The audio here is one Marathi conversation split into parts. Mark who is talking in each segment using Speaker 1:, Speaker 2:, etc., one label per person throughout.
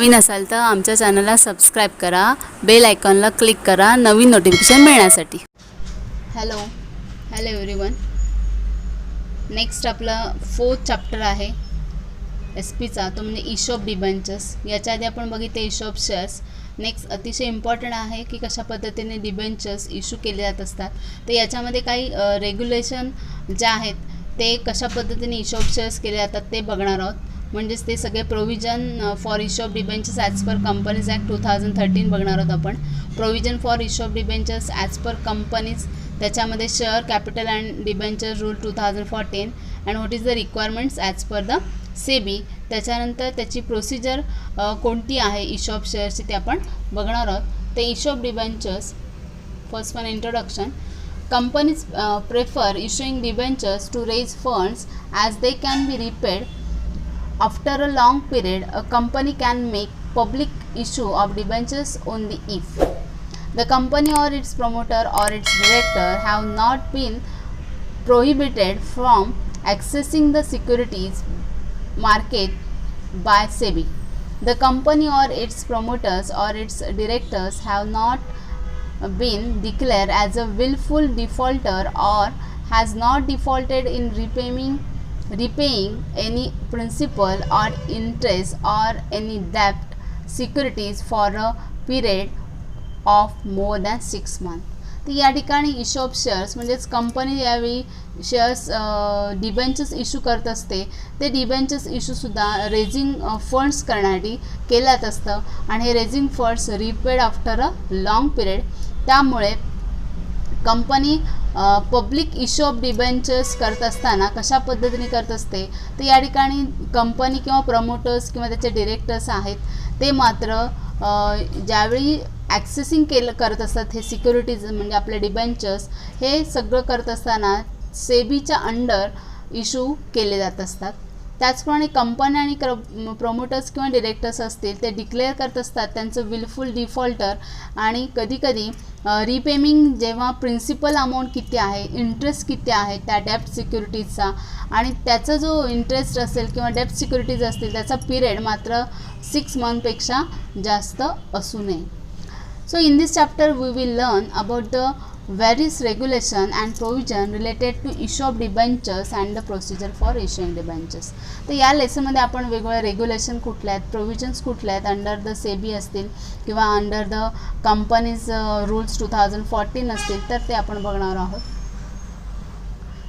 Speaker 1: नवीन असाल तर आमच्या चॅनलला सबस्क्राईब करा, बेल आयकॉनला क्लिक करा नवीन नोटिफिकेशन मिळण्यासाठी. Hello everyone. नेक्स्ट आपला 4th चॅप्टर आहे एस पीचा, तो म्हणजे इशॉप डिबेंचर्स. याच्या आधी आपण बघितले इशॉप शेअर्स. नेक्स्ट अतिशय इम्पॉर्टंट आहे की कशा पद्धतीने डिबेंचर्स इश्यू केले जात असतात. तर याच्यामध्ये काही रेग्युलेशन जे आहेत ते कशा पद्धतीने इशॉप शेअर्स केले जातात ते बघणार आहोत. म्हणजेच ते सगळे provision for issue of debentures as per companies act 2013 बघणार आहोत आपण. Provision for issue of debentures as per companies, त्याच्यामध्ये share capital and debenture rule 2014 and what is the requirements as per the SEBI. त्याच्यानंतर त्याची प्रोसिजर कोणती आहे इश्यू ऑफ शेअर्सची ते आपण बघणार आहोत. ते issue of debentures, first one introduction. Companies prefer issuing debentures to raise funds as they can be repaid. After a long period, a company can make public issue of debentures only if the company or its promoter or its director have not been prohibited from accessing the securities market by SEBI. The company or its promoters or its directors have not been declared as a willful defaulter or has not defaulted in repaying any principal or interest or any debt securities for a period of more than 6 months. तर या ठिकाणी इश्यू ऑफ शेअर्स म्हणजेच कंपनी यावेळी शेअर्स डिबेंचर्स इश्यू करत असते. ते डिबेंचर्स इश्यूसुद्धा रेझिंग फंड्स करण्यासाठी केलं जात असतं आणि हे raising funds repaid after a long period. त्यामुळे company public issue of debentures करत असताना कशा पद्धतीने करत असते तर या ठिकाणी कंपनी किंवा प्रमोटर्स किंवा त्याचे डिरेक्टर्स आहेत ते मात्र ज्यावेळी ॲक्सेसिंग करत असतात हे सिक्युरिटीज म्हणजे आपले डिबेंचर्स, हे सगळं करत असताना सेबीच्या अंडर इश्यू केले जात असतात. त्याचप्रमाणे कंपनी आणि प्रमोटर्स किंवा डिरेक्टर्स असतील ते डिक्लेअर करत असतात त्यांचं विलफुल डिफॉल्टर आणि कधीकधी रिपेमिंग, जेव्हा प्रिन्सिपल अमाऊंट किती आहे, इंटरेस्ट किती आहे त्या डेप्ट सिक्युरिटीजचा आणि त्याचा जो इंटरेस्ट असेल किंवा डेप्ट सिक्युरिटीज असतील त्याचा पिरियड मात्र 6 मंथपेक्षा जास्त असू नये. So in this chapter we will learn about the various regulation and provision related to issue of debentures and the procedure for issuing debentures. तर या लेसनमध्ये आपण वेगवेगळे रेग्युलेशन कुठले आहेत, प्रोव्हिजन्स कुठले आहेत, अंडर द सेबी असतील किंवा अंडर द कंपनीज रूल्स 2014 असतील तर ते आपण बघणार आहोत.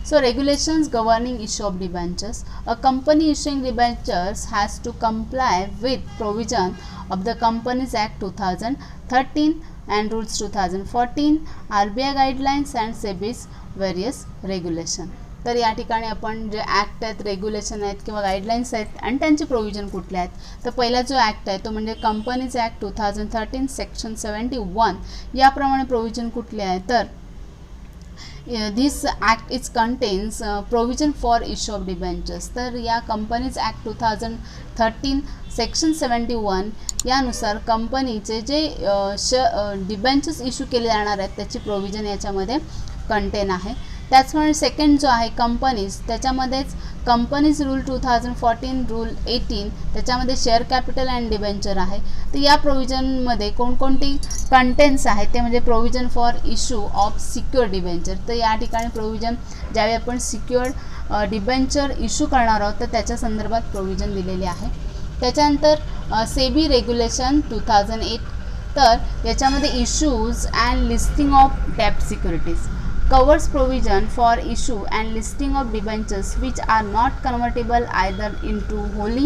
Speaker 1: So regulations governing issue of debentures. A company issuing debentures has to comply with provision of the Companies Act 2013 and Rules 2014, RBI guidelines and SEBI's various regulation. तर या ठिकाणी आपण जे ॲक्ट आहेत, रेग्युलेशन आहेत किंवा गाईडलाईन्स आहेत आणि त्यांचे प्रोव्हिजन कुठले आहेत. तर पहिला जो ॲक्ट आहे तो म्हणजे कंपनीज ॲक्ट 2013 सेक्शन 71. याप्रमाणे प्रोव्हिजन कुठले आहे तर this act is contains provision for issue of debentures. तर या कंपनीज ॲक्ट 2013 सेक्शन 71 यानुसार कंपनीचे जे डिबेंचर्स इश्यू केले जाणार आहेत त्याची प्रोव्हिजन याच्यामध्ये कंटेन आहे. त्याचप्रमाणे सेकंड जो आहे कंपनीज, त्याच्यामध्येच कंपनीज रूल 2014 रूल 18 त्याच्यामध्ये शेअर कॅपिटल अँड डिबेंचर आहे. तर या प्रोव्हिजनमध्ये कोणकोणती कंटेन्ट्स आहेत ते म्हणजे provision for issue of secured debenture. तर या ठिकाणी प्रोव्हिजन ज्यावेळी आपण सिक्युअर्ड डिबेंचर इश्यू करणार आहोत तर त्याच्या संदर्भात प्रोव्हिजन दिलेले आहे. त्याच्यानंतर सेबी रेग्युलेशन 2008. तर याच्यामध्ये इश्यूज अँड लिस्टिंग ऑफ डेप्ट securities covers provision for issue and listing of debentures which are not convertible either into wholly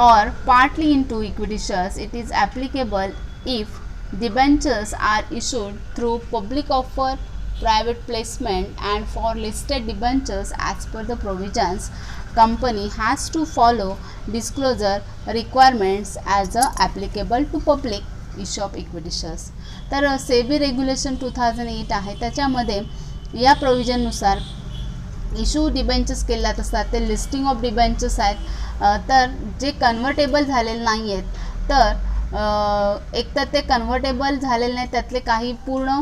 Speaker 1: or partly into equity shares. It is applicable if debentures are issued through public offer, private placement, and for listed debentures as per the provisions company has to follow disclosure requirements as applicable to public issue of equity shares. तर सेबी रेग्युलेशन 2008 आहे. त्याच्यामध्ये या प्रोव्हिजननुसार इश्यू डिबेंचर्स केले जात असतात ते लिस्टिंग ऑफ डिबेंचर्स आहेत. तर जे कन्व्हर्टेबल झालेले नाही आहेत तर एकतर ते कन्व्हर्टेबल झालेले नाही त्यातले काही पूर्ण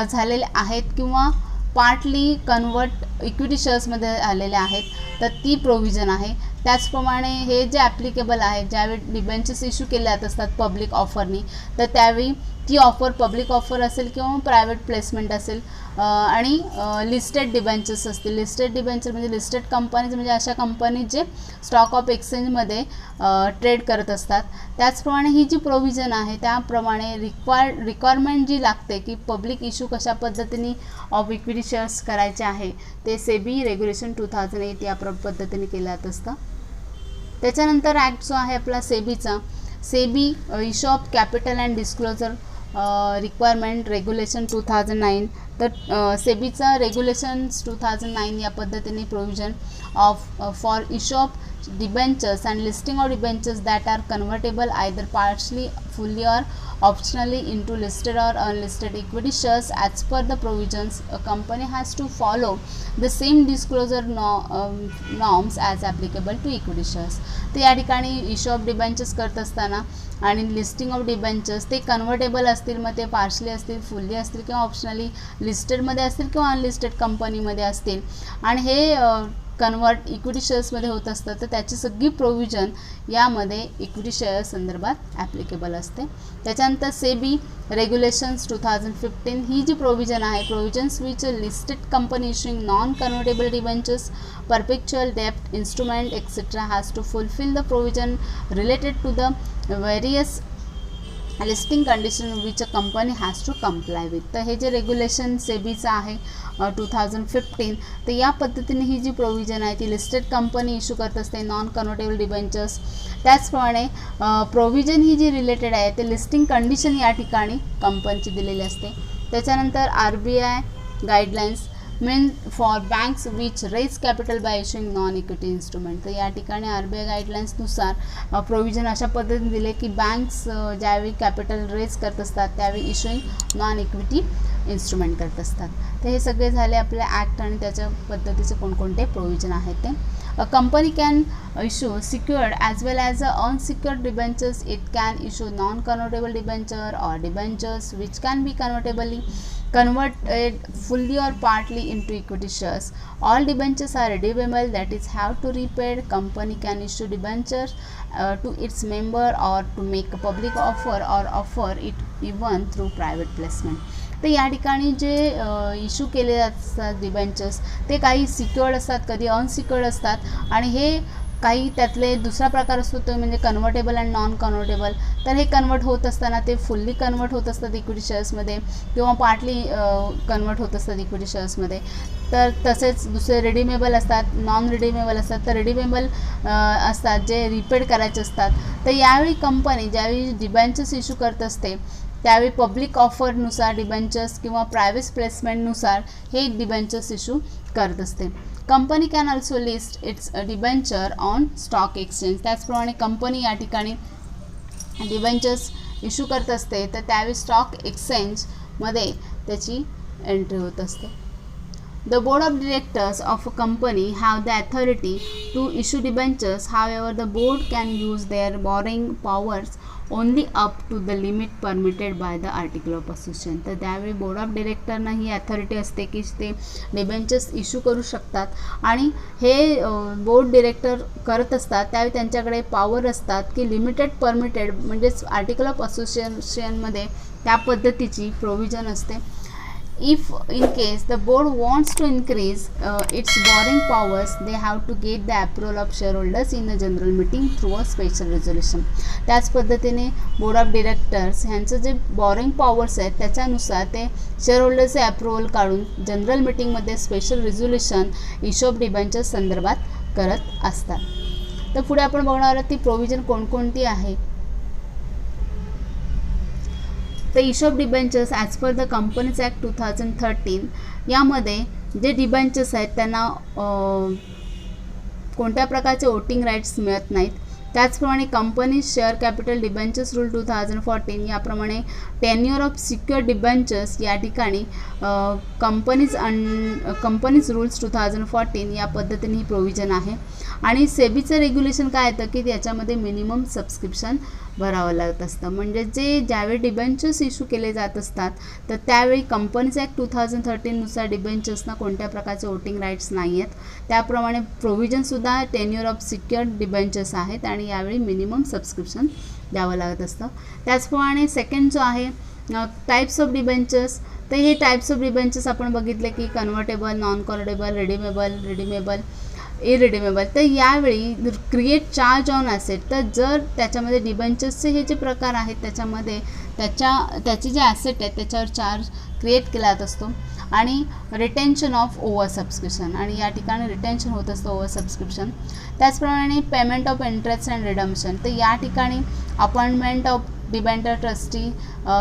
Speaker 1: झालेले आहेत किंवा पार्टली कन्वर्ट इक्विटी शेअर्समध्ये आलेले आहेत तर ती प्रोव्हिजन आहे. त्याचप्रमाणे हे जे ॲप्लिकेबल आहे, ज्यावेळी डिबेंचर्स इश्यू केले जात असतात पब्लिक ऑफरनी, तर त्यावेळी ती ऑफर पब्लिक ऑफर असेल किंवा प्रायव्हेट प्लेसमेंट असेल आणि लिस्टेड डिबेंचर्स असतील. लिस्टेड डिबेंचर म्हणजे लिस्टेड कंपनीज, म्हणजे अशा कंपनी जे स्टॉक ऑफ एक्सचेंजमध्ये ट्रेड करत असतात. त्याचप्रमाणे ही जी प्रोव्हिजन आहे त्याप्रमाणे रिक्वायरमेंट जी लागते की पब्लिक इश्यू कशा पद्धतीने ऑफ इक्विटी शेअर्स करायचे आहे, ते सेबी रेग्युलेशन 2008 या पद्धतीने केलं जात असतं. त्याच्यानंतर ॲक्ट जो आहे आपला सेबीचा, SEBI issue of capital and disclosure requirement regulation 2009. तर सेबीचा रेग्युलेशन्स 2009 या पद्धतीने provision of for issue of debentures and listing of debentures that are convertible either partially, fully or optionally into listed or unlisted equity shares as per the provisions. A company has to follow the same disclosure norms as applicable to equity shares. तर या ठिकाणी इश्यू ऑफ डिबेंचर्स करत असताना आणि लिस्टिंग ऑफ डिबेंचर्स ते कन्व्हर्टेबल असतील, मग ते पार्शली असतील, फुल्ली असतील किंवा ऑप्शनली लिस्टेडमध्ये असतील किंवा अनलिस्टेड कंपनीमध्ये असतील, आणि हे कन्वर्ट इक्विटी शेअर्समध्ये होत असतं, तर त्याची सगळी प्रोव्हिजन यामध्ये इक्विटी शेअर संदर्भात ॲप्लिकेबल असते. त्याच्यानंतर सेबी रेग्युलेशन्स 2015 ही जी प्रोव्हिजन आहे, provisions which listed company issuing non convertible debentures, perpetual डेप्ट instrument etcetera has to fulfil the provision related to the various listing condition which a company has to comply with. तर हे जे रेग्युलेशन सेबीचं आहे 2015, तर या पद्धतीने ही जी प्रोव्हिजन आहे ती लिस्टेड कंपनी इश्यू करत असते नॉन कन्व्हर्टेबल डिबेंचर्स. त्याचप्रमाणे प्रोव्हिजन ही जी रिलेटेड आहे ते लिस्टिंग कंडिशन या ठिकाणी कंपनीची दिलेली असते. त्याच्यानंतर RBI guidelines main for banks which raise capital by issuing non equity instrument. तर या ठिकाणी RBI गाईडलाईन्सनुसार प्रोव्हिजन अशा पद्धतीने दिले की बँक्स ज्यावेळी कॅपिटल रेज करत असतात त्यावेळी इश्यूइंग नॉन इक्विटी इन्स्ट्रुमेंट करत असतात. तर हे सगळे झाले आपले ॲक्ट आणि त्याच्या पद्धतीचे कोणकोणते प्रोव्हिजन आहेत ते. A company can issue secured as well as unsecured debentures. It can issue non-convertible debenture or debentures which can be converted fully or partly into equity shares. All debentures are redeemable, that is have to repaid. Company can issue debentures to its member or to make a public offer or offer it even through private placement. तर या ठिकाणी जे इश्यू केले असतात डिबेंचर्स ते काही सिक्युअर्ड असतात, कधी अनसिक्युअर्ड असतात, आणि हे काही त्यातले दुसरा प्रकार असतो तो म्हणजे कन्व्हर्टेबल अँड नॉन कन्व्हर्टेबल. तर हे कन्वर्ट होत असताना ते फुल्ली कन्वर्ट होत असतात इक्विटी शेअर्समध्ये किंवा पार्टली कन्वर्ट होत असतात इक्विटी शेअर्समध्ये. तर तसेच दुसरे रिडीमेबल असतात, नॉन रिडीमेबल असतात. तर रिडीमेबल असतात जे रिपेड करायचे असतात. तर यावेळी कंपनी ज्यावेळी डिबेंचर्स इश्यू करत असते त्यावेळी पब्लिक ऑफरनुसार डिबेंचर्स किंवा प्रायव्हेट प्लेसमेंटनुसार हे डिबेंचर्स इश्यू करत असते. Company can also list it's debenture on stock exchange. त्याचप्रमाणे कंपनी या ठिकाणी डिबेंचर्स इश्यू करत असते तर त्यावेळी स्टॉक एक्सचेंजमध्ये त्याची एंट्री होत असते. The board of directors of a company have the authority to issue debentures. However, the board can use their borrowing powers only up to the limit permitted by the article of association. तर त्यावेळी बोर्ड ऑफ डिरेक्टरना ही अथॉरिटी असते की ते डिबेंचर्स इश्यू करू शकतात, आणि हे बोर्ड डिरेक्टर करत असतात त्यावेळी त्यांच्याकडे पॉवर असतात की लिमिटेड परमिटेड म्हणजेच आर्टिकल ऑफ असोसिएशनमध्ये त्या पद्धतीची प्रोव्हिजन असते. If in case the board wants to increase its borrowing powers, they have to get the approval of shareholders in a general meeting through a special resolution. त्याच पद्धतीने बोर्ड ऑफ डिरेक्टर्स ह्यांचं जे बॉरोइंग पॉवर्स आहेत त्याच्यानुसार ते शेअरहोल्डरचे अप्रुव्हल काढून जनरल मीटिंगमध्ये special resolution issue of debentures संदर्भात करत असतात. तर पुढे आपण बघणार आहोत ती प्रोव्हिजन कोणकोणती आहे. तर issue of debentures as per the companies act 2013 यामध्ये जे डिबेंचर्स आहेत त्यांना कोणत्या प्रकारचे वोटिंग राईट्स मिळत नाहीत. त्याचप्रमाणे company share capital debentures rule 2014 याप्रमाणे टेन्युअर ऑफ सिक्युअर डिबेंचर्स या ठिकाणी कंपनीज रूल्स 2014 या पद्धतीने ही प्रोव्हिजन आहे. आणि सेबीचं रेग्युलेशन काय येतं की त्याच्यामध्ये मिनिमम सबस्क्रिप्शन भरावं लागत असतं. म्हणजे ज्यावेळी डिबेंचर्स इश्यू केले जात असतात तर त्यावेळी कंपनीज ॲक्ट 2013नुसार डिबेंचर्सना कोणत्या प्रकारचे वोटिंग राईट्स नाही आहेत. त्याप्रमाणे प्रोव्हिजनसुद्धा टेन्युअर ऑफ सिक्युअर्ड डिबेंचर्स आहेत आणि यावेळी मिनिमम सबस्क्रिप्शन द्यावं लागत असतं. त्याचप्रमाणे सेकंड जो आहे टाईप्स ऑफ डिबेंचर्स. तर हे टाईप्स ऑफ डिबेंचर्स आपण बघितले की convertible, non convertible, redeemable, irredeemable. तर यावेळी क्रिएट चार्ज ऑन ॲसेट. तर जर त्याच्यामध्ये डिबेंचर्सचे हे जे प्रकार आहेत त्याच्यामध्ये त्याचे जे ॲसेट आहेत त्याच्यावर चार्ज क्रिएट केला जात असतो. आणि रिटेन्शन ऑफ ओव्हर सबस्क्रिप्शन, आणि या ठिकाणी रिटेन्शन होत असतं ओव्हर सबस्क्रिप्शन. त्याचप्रमाणे payment of interest and redemption. तर या ठिकाणी अपॉइंटमेंट ऑफ डिबेंचर ट्रस्टी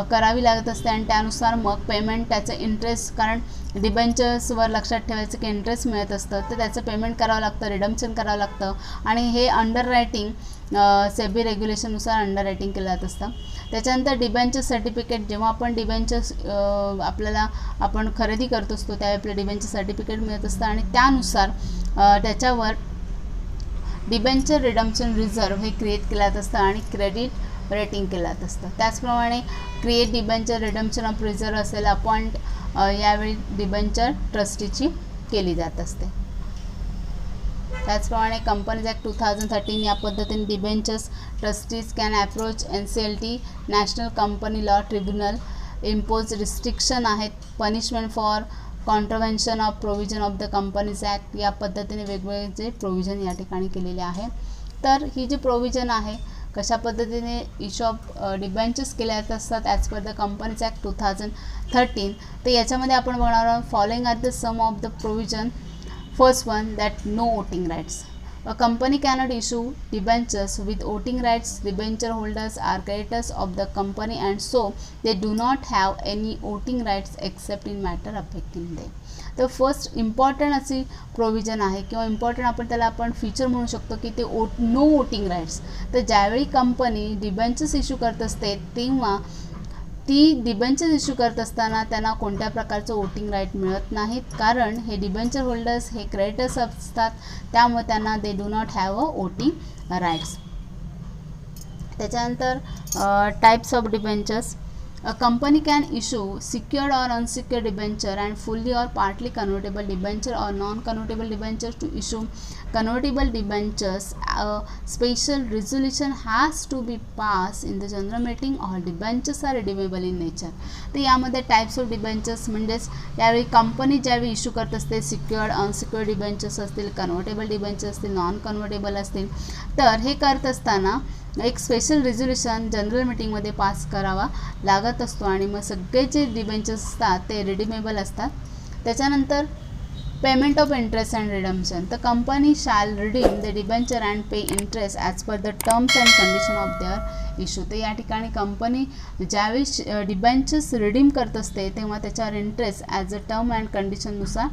Speaker 1: करावी लागत असते आणि त्यानुसार मग पेमेंट त्याचं इंटरेस्ट, कारण डिबेंचर्सवर लक्षात ठेवायचं की इंटरेस्ट मिळत असतं तर त्याचं पेमेंट करावं लागतं, रिडम्पशन करावं लागतं. आणि हे अंडर रायटिंग सेबी रेग्युलेशननुसार अंडर रायटिंग केलं जात असतं. त्याच्यानंतर डिबेंचर सर्टिफिकेट. जेव्हा आपण डिबेंचर्स आपण खरेदी करत असतो त्यावेळी आपलं डिबेंचर सर्टिफिकेट मिळत असतं आणि त्यानुसार त्याच्यावर डिबेंचर रिडम्पशन रिझर्व्ह हे क्रिएट केलं जात असतं आणि क्रेडिट रेटिंग केलं जात असतं. त्याचप्रमाणे create debenture redemption of reserve असेल अपॉइंट यावेळी डिबेंचर ट्रस्टीची केली जात असते. त्याचप्रमाणे कंपनीज ॲक्ट 2013 या पद्धतीने debentures trustees can approach NCLT national company law tribunal, impose restriction आहेत, punishment for contravention of provision of the companies act. या पद्धतीने वेगवेगळे जे प्रोव्हिजन या ठिकाणी केलेले आहे. तर ही जी प्रोव्हिजन आहे कशा पद्धतीने इश्यू ऑफ डिबेंचर्स केल्या जात असतात as per the companies act 2013. तर याच्यामध्ये आपण बघणार आहोत following are the some of the provision. First one, that no voting rights. A company cannot issue debentures with voting rights. Debenture holders are creditors of the company and so they do not have any voting rights except in matter affecting them. तर फर्स्ट इम्पॉर्टंट अशी प्रोव्हिजन आहे किंवा इम्पॉर्टंट आपण त्याला फीचर म्हणू शकतो की ते नो वोटिंग राईट्स. तर ज्यावेळी कंपनी डिबेंचर्स इश्यू करत असते तेव्हा ती डिबेंचर इश्यू करत असताना त्यांना कोणत्या प्रकारचं वोटिंग राईट मिळत नाहीत, कारण हे डिबेंचर होल्डर्स हे क्रेडिटर्स असतात, त्यामुळे त्यांना they do not have a voting rights. त्याच्यानंतर types of debentures. A company can issue secured or unsecured debenture and fully or partly convertible debenture or non-convertible debenture. To issue convertible debentures, a special resolution has to be passed in the general meeting. All debentures are redeemable in nature. तर यामध्ये टाईप्स ऑफ डिबेंचर्स म्हणजेच यावेळी कंपनी ज्यावेळी इश्यू करत असते सिक्युअर्ड अनसिक्युअर्ड डिबेंचर्स असतील, कन्व्हर्टेबल डिबेंचर्स असतील, नॉन कन्व्हर्टेबल असतील, तर हे करत असताना एक स्पेशल रेझोल्युशन जनरल मीटिंगमध्ये पास करावा लागत असतो आणि मग सगळे जे डिबेंचर्स असतात ते रिडीमेबल असतात. त्याच्यानंतर payment of interest and redemption. तर company shall redeem the debenture and pay interest as per the terms and condition of their issue. तर या ठिकाणी कंपनी ज्यावेळी डिबेंचर्स रिडीम करत असते तेव्हा त्याच्यावर interest as a term and कंडिशननुसार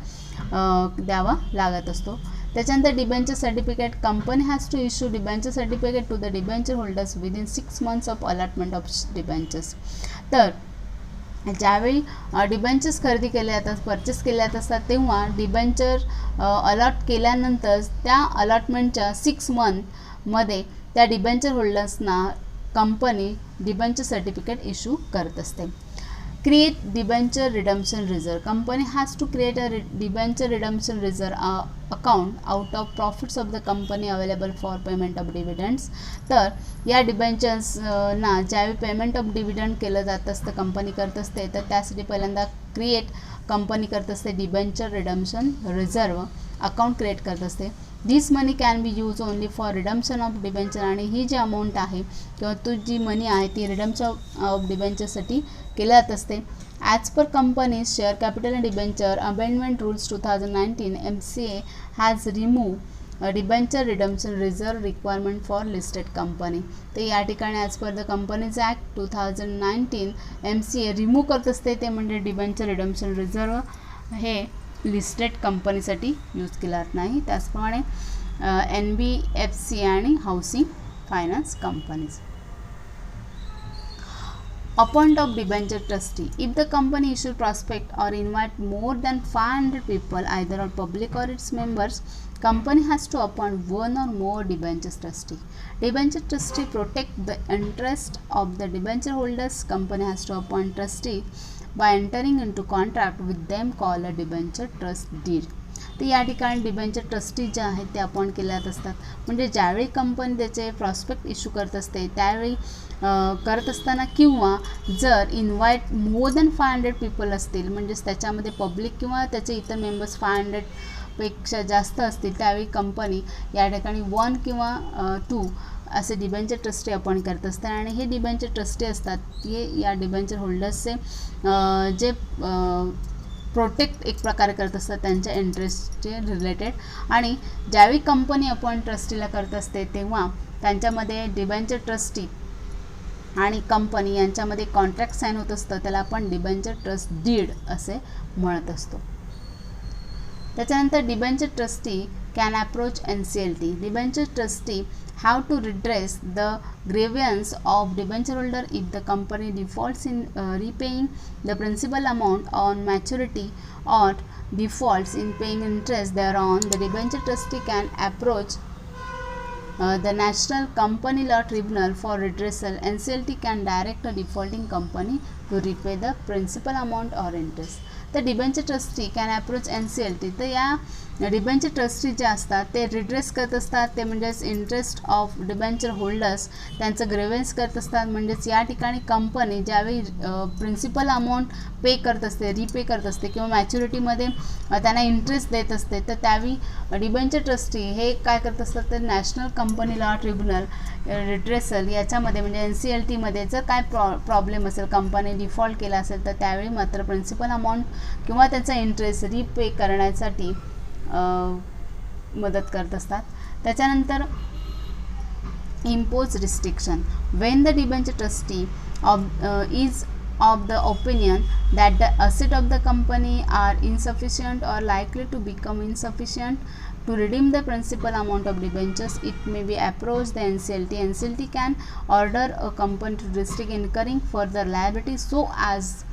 Speaker 1: द्यावा लागत असतो. त्याच्यानंतर debenture certificate. Company has to issue debenture certificate to the debenture holders within 6 months of allotment of debentures. तर ज्यावेळी डिबेंचर्स खरेदी केले जातात, परचेस केले जात असतात, तेव्हा डिबेंचर अलॉट केल्यानंतर त्या अलॉटमेंटच्या 6 monthमध्ये त्या डिबेंचर होल्डर्सना कंपनी डिबेंचर सर्टिफिकेट इश्यू करत असते. Create debenture redemption reserve. Company has to create a debenture redemption reserve account out of profits of the company available for payment of dividends. तर या डिबेंचर्सना ज्यावेळी पेमेंट ऑफ डिव्हिडंड केलं जात असतं कंपनी करत असते तर त्यासाठी पहिल्यांदा क्रिएट कंपनी करत असते debenture redemption reserve account create करत असते. This money can be use only for redemption of debenture. आणि ही जी अमाऊंट आहे किंवा तू जी मनी आहे ती रिडम्पशन ऑफ डिबेंचरसाठी केल्या जात असते. As per companies share capital and debenture amendment rules 2019 MCA has remove debenture redemption reserve requirement for listed company. तर या ठिकाणी as per the companies act 2019 MCA remove करत असते ते म्हणजे डिबेंचर रिडम्पशन रिझर्व हे लिस्टेड कंपनीसाठी यूज केला जात नाही. त्याचप्रमाणे NBFC आणि housing finance companies. Appoint of debenture trustee. If the company issue prospect or invite more than 500 people either on public or its members company has to appoint one or more debenture trustee. Debenture trustee protect the interest of the debenture holders. Company has to appoint trustee by entering into contract with them called a debenture trust deed. तर या ठिकाणी डिबेंचर ट्रस्टी जे आहेत ते अपॉइंट केले जात असतात. म्हणजे ज्यावेळी कंपनी त्याचे प्रॉस्पेक्ट इश्यू करत असते त्यावेळी करत असताना किंवा जर इन्व्हाइट मोर दॅन 500 पीपल असतील, म्हणजेच त्याच्यामध्ये पब्लिक किंवा त्याचे इतर मेंबर्स 500 पेक्षा जास्त असतील, त्यावेळी कंपनी या ठिकाणी 1 किंवा 2 असे डिबेंचर ट्रस्टी अपॉइंट करत असतात. आणि हे डिबेंचर ट्रस्टी असतात हे या डिबेंचर होल्डर्सचे जे प्रोटेक्ट एक प्रकारे करत असतात त्यांच्या इंटरेस्टचे रिलेटेड. आणि ज्यावेळी कंपनी अपॉइंट ट्रस्टीला करत असते तेव्हा त्यांच्यामध्ये डिबेंचर ट्रस्टी आणि कंपनी यांच्यामध्ये कॉन्ट्रॅक्ट साईन होत असतं, त्याला आपण डिबेंचर ट्रस्ट डीड असे म्हणत असतो. त्याच्यानंतर debenture trustee can approach NCLT. Debenture trustee have to redress the grievance of debenture holder if the company defaults in repaying the principal amount on maturity or defaults in paying interest thereon. The debenture trustee can approach the National Company Law Tribunal for redressal. NCLT can direct a defaulting company to repay the principal amount or interest. तर debenture trustee can approach NCLT. तर या डिबेंचर ट्रस्टी जे असतात ते रिड्रेस करत असतात, ते म्हणजेच इंटरेस्ट ऑफ डिबेंचर होल्डर्स त्यांचं ग्रेव्हन्स करत असतात. म्हणजेच या ठिकाणी कंपनी ज्यावेळी प्रिन्सिपल अमाऊंट पे करत असते, रिपे करत असते किंवा मॅच्युरिटीमध्ये त्यांना इंटरेस्ट देत असते, तर त्यावेळी डिबेंचर ट्रस्टी हे काय करत असतात तर national company law tribunal redressal याच्यामध्ये म्हणजे NCLTमध्ये जर काय प्रॉब्लेम असेल, कंपनी डिफॉल्ट केला असेल, तर त्यावेळी मात्र प्रिन्सिपल अमाऊंट किंवा त्याचा इंटरेस्ट रिपे करण्यासाठी मदत करत असतात. त्याच्यानंतर impose restriction. Wien the debenture trustee is of the opinion that the asset of the company are insufficient or likely to become insufficient to redeem the principal amount of debentures, it may be approached the NCLT. NCLT can order a company to restrict incurring further liability so as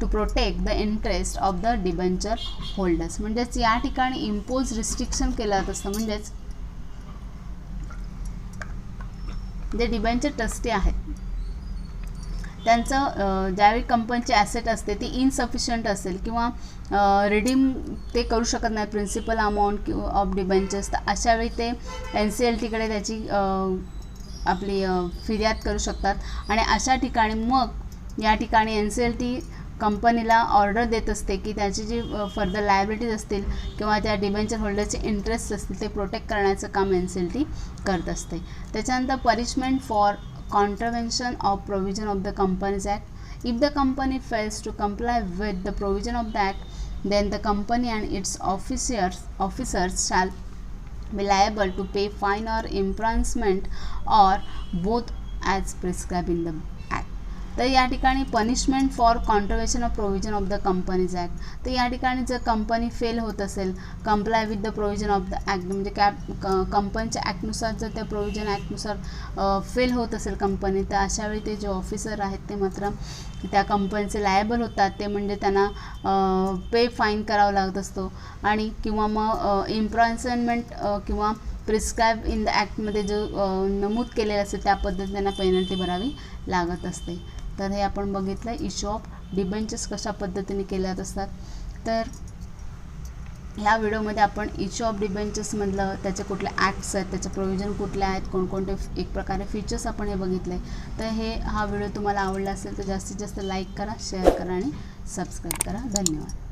Speaker 1: to protect the interest of the debenture holders. म्हणजेच या ठिकाणी इम्पोज रिस्ट्रिक्शन केलं जात असतं. म्हणजेच जे डिबेंचर ट्रस्टी आहेत त्यांचं ज्यावेळी कंपनीचे ॲसेट असते ती इनसफिशियंट असेल किंवा रिडीम ते करू शकत नाही प्रिन्सिपल अमाऊंट किंवा ऑफ डिबेंचर्स, तर अशावेळी ते NCLTकडे त्याची आपली फिर्याद करू शकतात. आणि अशा ठिकाणी मग या ठिकाणी NCLT कंपनीला ऑर्डर देत असते की त्याची जी फर्दर लायबिलिटीज असतील किंवा त्या डिबेंचर होल्डरचे इंटरेस्ट असतील ते प्रोटेक्ट करण्याचं काम NCLT करत असते. त्याच्यानंतर punishment for contravention of provision of the Companies Act. If the company fails to comply with the provision of the act, then the company and its officers shall be liable to pay fine or imprisonment or both as prescribed in the act. तर या ठिकाणी punishment for contravention of provision of the companies act. तर या ठिकाणी जर कंपनी फेल होत असेल comply with the provision of the act, म्हणजे कंपनीच्या ॲक्टनुसार जर त्या प्रोव्हिजन ॲक्टनुसार फेल होत असेल कंपनी, तर अशावेळी ते जे ऑफिसर आहेत ते मात्र त्या कंपनीचे लायबल होतात. ते म्हणजे त्यांना पे फाईन करावा लागत असतो आणि किंवा मग इम्प्रिझनमेंट किंवा प्रिस्क्राईब इन द ॲक्टमध्ये जो नमूद केलेलं असेल त्या पद्धतीने त्यांना पेनल्टी भरावी लागत असते. तर हे आपण बघितलं इश्यू ऑफ डिबेंचर्स कशा पद्धतीने केल्या जात असतात. तर ह्या व्हिडिओमध्ये आपण इश्यू ऑफ डिबेंचर्समधलं त्याचे कुठले ॲक्ट्स आहेत, त्याचे प्रोव्हिजन कुठले आहेत, कोणकोणते एक प्रकारे फीचर्स आपण हे बघितले. तर हा व्हिडिओ तुम्हाला आवडला असेल तर जास्तीत जास्त लाईक करा, शेअर करा आणि सबस्क्राईब करा. धन्यवाद.